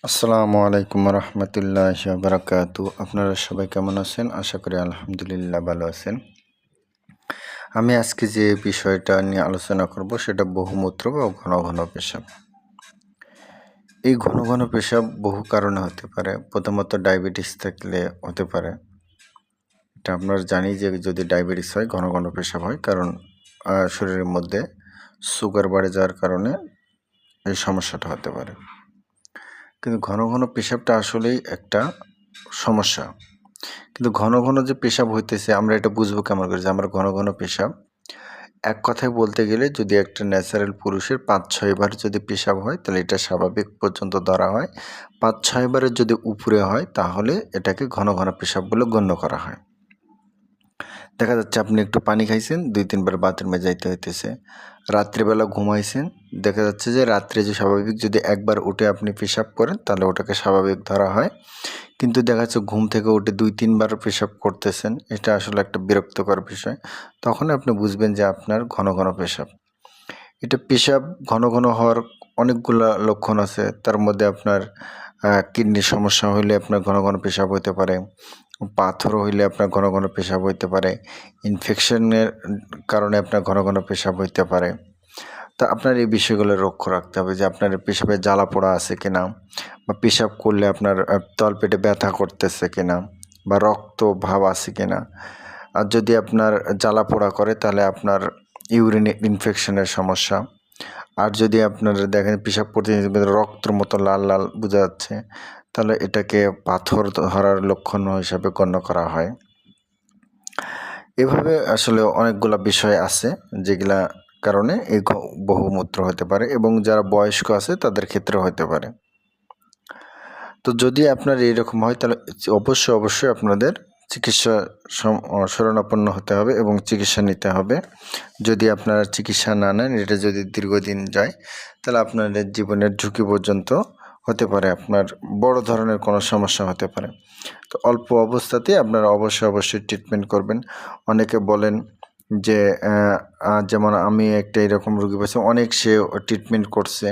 আসসালামু আলাইকুম রহমতুল্লাহি ওয়া বারাকাতু। আপনারা সবাই কেমন আছেন? আশা করি আলহামদুলিল্লাহ ভালো আছেন। আমি আজকে যে বিষয়টা নিয়ে আলোচনা করব সেটা বহুমূত্র বা ঘন ঘন পেশাব। এই ঘন ঘন পেশাব বহু কারণে হতে পারে। প্রথমত ডায়াবেটিস থাকলে হতে পারে। এটা আমরা জানি যে যদি ডায়াবেটিস হয় ঘন ঘন পেশাব হয়, কারণ শরীরের মধ্যে সুগার বেড়ে যাওয়ার কারণে এই সমস্যাটা হতে পারে। কিন্তু ঘন ঘন পেশাবটা আসলেই একটা সমস্যা। কিন্তু ঘন ঘন যে পেশাব হইতেছে আমরা এটা বুঝবো কেমন করে যে আমরা ঘন ঘন পেশাব? এক কথায় বলতে গেলে যদি একটা ন্যাচারাল পুরুষের ৫-৬ বার যদি পেশাব হয় তাহলে এটা স্বাভাবিক পর্যন্ত ধরা হয়। ৫-৬ বারের যদি উপরে হয় তাহলে এটাকে ঘন ঘন পেশাব বলে গণ্য করা হয়। দেখা যাচ্ছে আপনি একটু পানি খাইছেন, ২-৩ বার বাথরুমে যাইতে হইতেছে। রাত্রিবেলা ঘুমাইছেন, দেখা যাচ্ছে যে রাত্রে যে স্বাভাবিক যদি একবার উঠে আপনি পেশাব করেন তাহলে ওটাকে স্বাভাবিক ধরা হয়। কিন্তু দেখা যাচ্ছে ঘুম থেকে উঠে ২-৩ বার পেশাব করতেছেন, এটা আসলে একটা বিরক্তকর বিষয়। তখন আপনি বুঝবেন যে আপনার ঘন ঘন পেশাব। এটা পেশাব ঘন ঘন হওয়ার অনেকগুলা লক্ষণ আছে। তার মধ্যে আপনার কিডনির সমস্যা হইলে আপনার ঘন ঘন পেশাব হইতে পারে। পাথর হইলে আপনার ঘন ঘন পেশাব হইতে পারে। ইনফেকশনের কারণে আপনার ঘন ঘন পেশাব হইতে পারে। তা আপনার এই বিষয়গুলো লক্ষ্য রাখতে হবে যে আপনার পেশাবে জ্বালা পোড়া আছে কিনা, বা পেশাব করলে আপনার তলপেটে ব্যথা করতেছে কিনা, বা রক্ত ভাব আছে কিনা। আর যদি আপনার জ্বালা পোড়া করে তাহলে আপনার ইউরিন ইনফেকশনের সমস্যা। আর যদি আপনার দেখেন পেশাব করতে রক্তের মতো লাল লাল বোঝা যাচ্ছে তাহলে এটাকে পাথর ধরার লক্ষণ হিসাবে গণ্য করা হয়। এভাবে আসলে অনেকগুলা বিষয় আছে যেগুলা কারণে এই বহুমূত্র হতে পারে, এবং যারা বয়স্ক আছে তাদের ক্ষেত্রে হতে পারে। তো যদি আপনার এইরকম হয় তাহলে অবশ্যই আপনাদের চিকিৎসা শরণাপন্ন হতে হবে এবং চিকিৎসা নিতে হবে। যদি আপনারা চিকিৎসা না নেন, এটা যদি দীর্ঘদিন যায় তাহলে আপনাদের জীবনের ঝুঁকি পর্যন্ত হতে পারে, আপনার বড় ধরনের কোনো সমস্যা হতে পারে। তো অল্প অবস্থাতেই আপনারা অবশ্যই ট্রিটমেন্ট করবেন। অনেকে বলেন যে যেমন আমি একটা এরকম রোগী পাইছি, অনেক সে ট্রিটমেন্ট করছে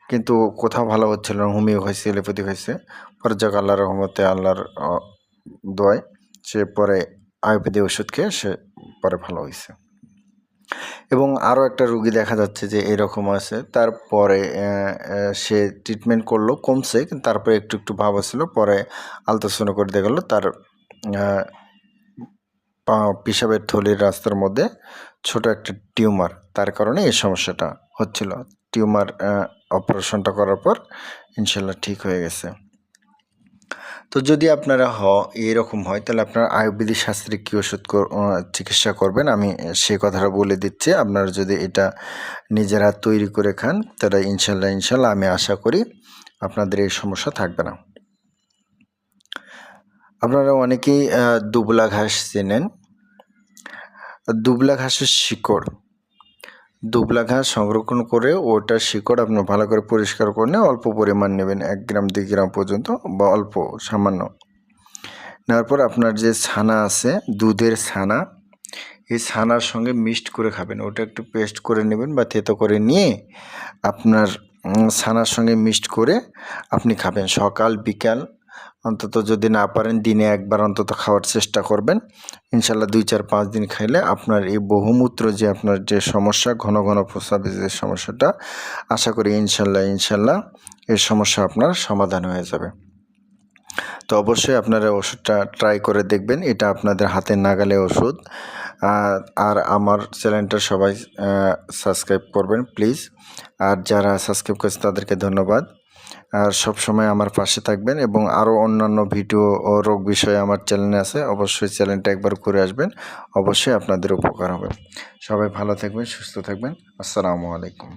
কিন্তু কোথাও ভালো হচ্ছিল না, হোমিও খাইছে, এলোপ্যাথি খাইছে। পরে যাক আল্লাহর রহমতে, আল্লাহর দোয়ায় সে পরে আয়ুর্বেদিক ওষুধ খেয়ে সে পরে ভালো হয়েছে। এবং আরও একটা রুগী দেখা যাচ্ছে যে এরকম আছে, তারপরে সে ট্রিটমেন্ট করলো, কমছে, কিন্তু তারপরে একটু ভাব ছিল, পরে আলট্রাসাউন্ড করে দেখা গেলো তার পেশাবের থলির রাস্তার মধ্যে ছোট একটা টিউমার, তার কারণে এই সমস্যাটা হচ্ছিল। টিউমার অপারেশনটা করার পর ইনশাল্লাহ ঠিক হয়ে গেছে। তো যদি আপনারা এরকম হয় তাহলে আপনারা আয়ুর্বেদিক শাস্ত্রে কী ওষুধ চিকিৎসা করবেন আমি সেই কথাটা বলে দিচ্ছি। আপনারা যদি এটা নিজেরা তৈরি করে খান তাহলে ইনশাল্লাহ আমি আশা করি আপনাদের এই সমস্যা থাকবে না। আপনারা অনেকেই দুবলা ঘাস চেনেন। দুবলা ঘাসের শিকড়, দুবলা ঘাস সংরক্ষণ করে ওটার শিকড় আপনি ভালো করে পরিষ্কার করে নিয়ে অল্প পরিমাণ নেবেন, 1 গ্রাম 2 গ্রাম পর্যন্ত, বা অল্প সামান্য নেওয়ার পর আপনার যে ছানা আছে, দুধের ছানা, এই ছানার সঙ্গে মিক্সড করে খাবেন। ওটা একটু পেস্ট করে নেবেন বা থেতো করে নিয়ে আপনার ছানার সঙ্গে মিক্সড করে আপনি খাবেন সকাল বিকাল, অন্তত যদি না পারেন দিনে একবার অন্তত খাওয়ার চেষ্টা করবেন। ইনশাল্লাহ 2-4-5 দিন খাইলে আপনার এই বহুমূত্র যে আপনার যে সমস্যা, ঘন ঘন প্রস্রাবের যে সমস্যাটা, আশা করি ইনশাল্লাহ এই সমস্যা আপনার সমাধান হয়ে যাবে। তো অবশ্যই আপনারা ওষুধটা ট্রাই করে দেখবেন, এটা আপনাদের হাতের নাগালে ওষুধ। আর আমার চ্যানেলটা সবাই সাবস্ক্রাইব করবেন প্লিজ। আর যারা সাবস্ক্রাইব করেছে তাদেরকে ধন্যবাদ। আর সবসময় আমার পাশে থাকবেন, এবং আরও অন্যান্য ভিডিও ও রোগ বিষয়ে আমার চ্যানেলে আছে, অবশ্যই চ্যানেলটা একবার করে আসবেন, অবশ্যই আপনাদের উপকার হবে। সবাই ভালো থাকবেন, সুস্থ থাকবেন। আসসালামু আলাইকুম।